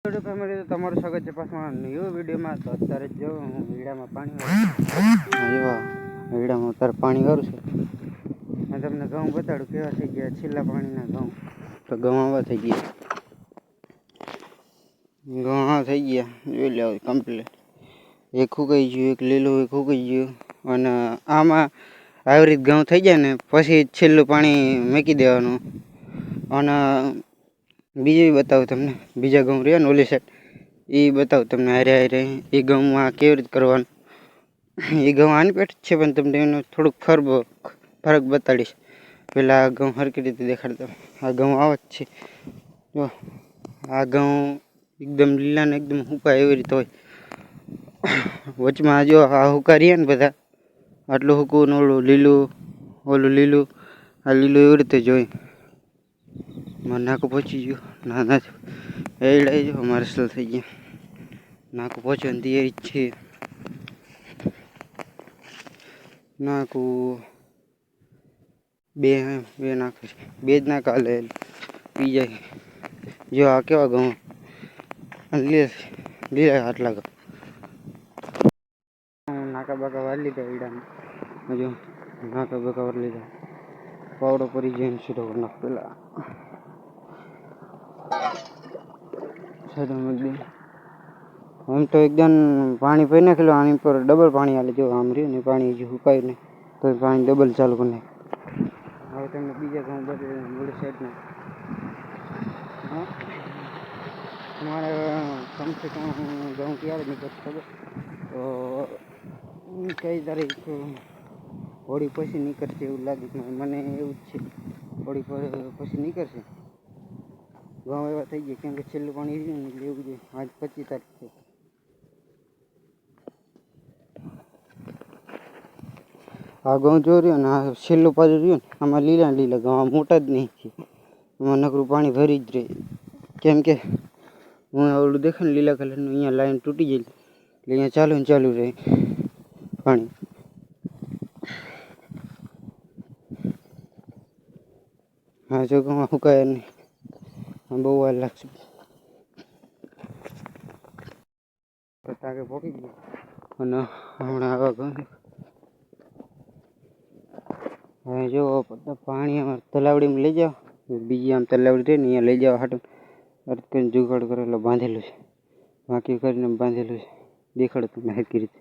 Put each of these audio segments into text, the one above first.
Family તો તમારું સ્વાગત છે પાછું ન્યૂ વિડીયોમાં. તો અત્યારે જો હું વીડામાં પાણી વીડામાં અત્યારે પાણી વાળું છું. અને તમને ઘઉં બતાડું કેવા થઈ ગયા છેલ્લા પાણીના ઘઉં. તો ઘઉં આવા થઈ ગયા, ઘઉં આવા થઈ ગયા જોઈ લે કમ્પ્લીટ. એક ઉગાઈ ગયું, એક લીલું, એક ઉગાઈ ગયું. અને આમાં આવી રીતે ઘઉં થઈ જાય ને પછી છેલ્લું પાણી મૂકી દેવાનું. અને બીજું બતાવું તમને, બીજા ઘઉં રહ્યા ને ઓલી સાઈડ એ બતાવું તમને. હારે એ ઘઉંમાં કેવી રીતે કરવાનું. એ ઘઉં આની પેટ છે પણ તમને એનો થોડુંક ફરક બતાડીશ. પહેલાં આ ઘઉં સરખી રીતે દેખાડતા. આ ઘઉં આવા જ છે જો. આ ઘઉં એકદમ લીલા ને એકદમ હુકા એવી રીતે હોય. વચમાં જો આ હુકા રહ્યા ને બધા, આટલું હુકું ને ઓલું લીલું, ઓલું લીલું, આ લીલું એવી રીતે જોઈ. મારે નાકું પહોંચી ગયું. ના નથી એડાઈ જો અમારે અસલ થઈ ગયા. નાકું પહોંચવાની તૈયારી જ છે. નાકું બે નાખે છે, બે જ નાકા લે પી જાય. જો આ કેવા ઘઉં લીલા આટલા ઘઉં. નાકા બાકા વાળી લીધા ઈડામાં. હજુ નાકા બાકા વાળી લીધા. પાવડો પરી જઈને સીધો નાખ પેલા આમ તો એકદમ પાણી પી નાખેલું. આની પર ડબલ પાણી હાલે. જો આમ રહ્યું ને પાણી હજી સુકાયું નહીં તો પાણી ડબલ ચાલુ કરી નાખે. હવે તમને બીજા ઘઉં બતાવી મોડી સાઈડના. હા, તમારે કમસે કમ ઘઉં ક્યારે નીકળશે ખબર? તો કઈ તારીખ હોળી પછી નીકળશે એવું લાગે. મને એવું જ છે, હોળી પછી નીકળશે. ઘઉં એવા થઈ ગયા કેમ કે છેલ્લું પાણી રહ્યું ને એટલે એવું જોઈએ. આજ 25 તારીખ છે. આ ઘઉં જો રહ્યું ને આ છેલ્લું પાછું રહ્યું ને આમાં લીલા લીલા ઘઉં, આ મોટા જ નહીં છે. એમાં નકરું પાણી ભરી જ રહે. કેમ કે હું ઓલું દેખે ને લીલા કલરનું, અહીંયા લાઈન તૂટી જાય એટલે અહીંયા ચાલુ ને ચાલુ રહે પાણી. હા જો ઘઉં સુકાયા નહીં, બહુ વાર લાગશે. તાકે પોકી ગયું અને હમણાં આવા ઘઉં. હવે જો પાણી અમારે તલાવડીમાં લઈ જાઓ. બીજી આમ તલાવડી રહી ને અહીંયા લઈ જાઓ હાટું અર્થ કરીને જુગાડ કરેલો બાંધેલું છે. બાકી કરીને બાંધેલું છે. દેખાડો તમને હરખી રીતે.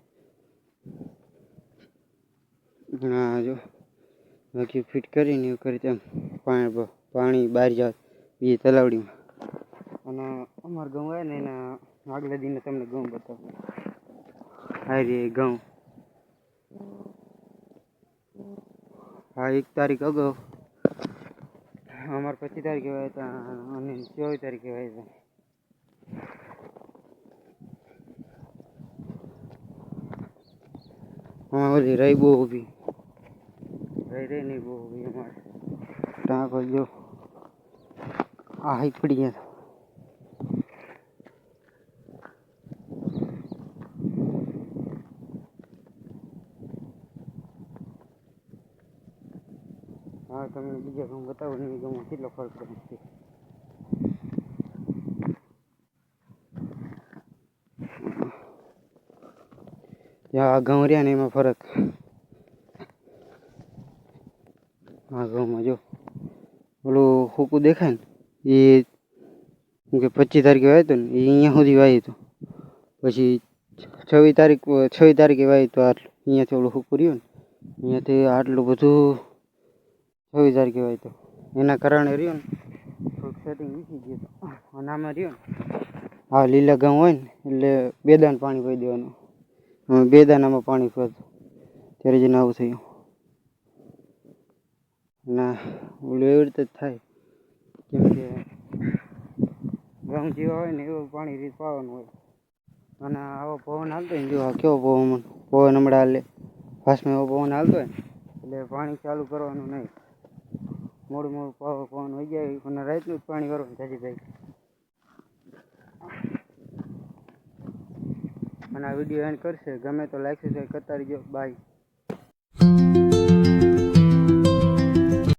હા જો બાકી ફિટ કરીને એવું કરી તેમ પાણી બહાર જાય બીજી તલાવડીમાં. અને અમારા ઘઉં આવે ને એના આગલા દિને તમને ઘઉં બતાવું. હારી ઘઉં હા 1 તારીખ અગાઉ અમારે 25 તારીખે આવ્યા હતા અને 24 તારીખે આવ્યા હતા. હા ઓલી રહી બહુ ઊભી રહી નહીં બહુ ઊભી અમારે ટાંકો જો આ હાઈ પડી ગયા. હા તમને બીજા ઘઉં બતાવો ને એ ઘઉંમાં કેટલો ફરક પડે છે. આ ઘઉં રહ્યા ને એમાં ફરક. આ ઘઉંમાં જો ઓલું સૂકું દેખાય ને એ કે 25 તારીખે વાવ્યું હતું ને એ અહીંયા સુધી વાવ્યું હતું. પછી 26 તારીખે વાવ્યું તો આટલું અહીંયાથી ઓલું સૂકું રહ્યું ને અહીંયાથી આટલું બધું 26 તારીખે વાવ્યું હતું. એના કારણે રહ્યું ને થોડુંક સેટિંગ વીસી ગયું હતું. અને આમાં રહ્યું ને આ લીલા ઘઉં હોય ને એટલે 2 દાણ પાણી પાઈ દેવાનું. 2 દાણામાં પાણી પડતું ત્યારે જઈને આવું થયું. ના ઓલું એવી રીતે જ થાય કેમ કે ઘઉં જેવા હોય ને એવું પાણી રીત પાવાનું હોય. અને આવો પવન હાલતો હોય ને જો આ કેવો પવન હમણાં હાલે ફાસ્ટમાં એવો પવન હાલતો હોય એટલે પાણી ચાલુ કરવાનું નહીં. મોડું પવન હોય જાય અને રાતનું જ પાણી કરવાનું જાજીભાઈ. અને આ વિડીયો એન્ડ કરશે. ગમે તો લાઈક સબસ્ક્રાઈબ કરતા રહીજો. બાય.